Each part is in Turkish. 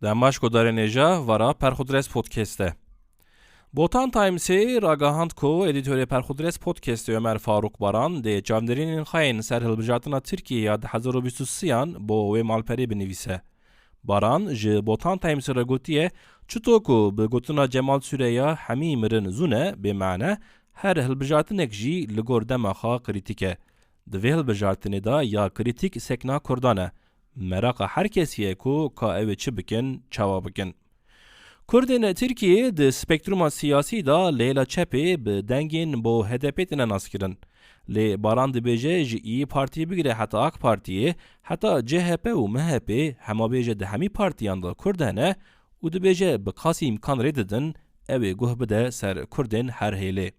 Demaşko Dareneja vara Perxudres Podcast'te. Botan Times'e ragahand ko editörü Perxudres Podcast'te Ömer Faruk Baran de cavderinin xayn ser hilbijatına Türkiye 2023 bo ve malperi binivise. Baran ji Botan Times'e ragotiye çuto ku bi gotuna Cemal Süreya hemi mirin zune be mane her hilbijatinek jî li gor dema xa kritike. Divê hilbijartinê da ya kritik sekna Kurdane. Meraqa her kesiye ku ka ev çi bikin, çawa bikin. Kurdên Tirkiye di spektruma siyasî da lêla çepê bi dengên bo HDP tine nas kirin. Lê Baran dibêje ji İYİ Partiyê bigire heta AK Partiyê, heta CHP û MHP hemabêje di hemî partiyan da Kurd hene û dibêje bi qasî imkan rê didin ew ê guh bide ser Kurdên her hêlê.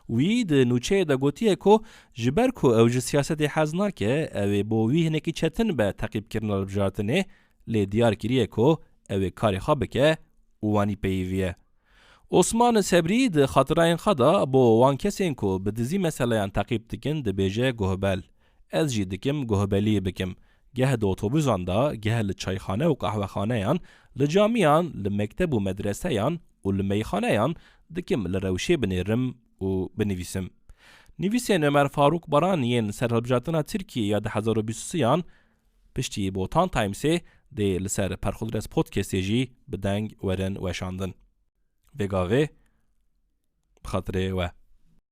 Wî di nûçeyê de gotiye ku ji ber ku ew ji siyasetê hez nake, ew ê bo wî hinekî çetin be teqîbkirina hilbijartinê, lê diyar kiriye ku ew ê karê xwe bike û wanî peyivîye. Osman Sebrî di xatirayên xwe da bo wan kesên ku bi dizî meseleyan teqîb dikin dibêje guhbel. Ez jî dikim guhbeliyê bikim. Geh di otobûsan da, geh li çayxane û qehwexaneyan, li camiyan, li mekteb û medreseyan û li meyxaneyan dikim li rewşê binêrim û binivîsim. Nivîsên Ömer Faruk Baran yên serhilbijartina Tirkiye 2023 piştî Botan Times'ê dê li ser Perxudres Podcast'ê jî bi deng werin weşandin. Vê gavê bi xatirê we.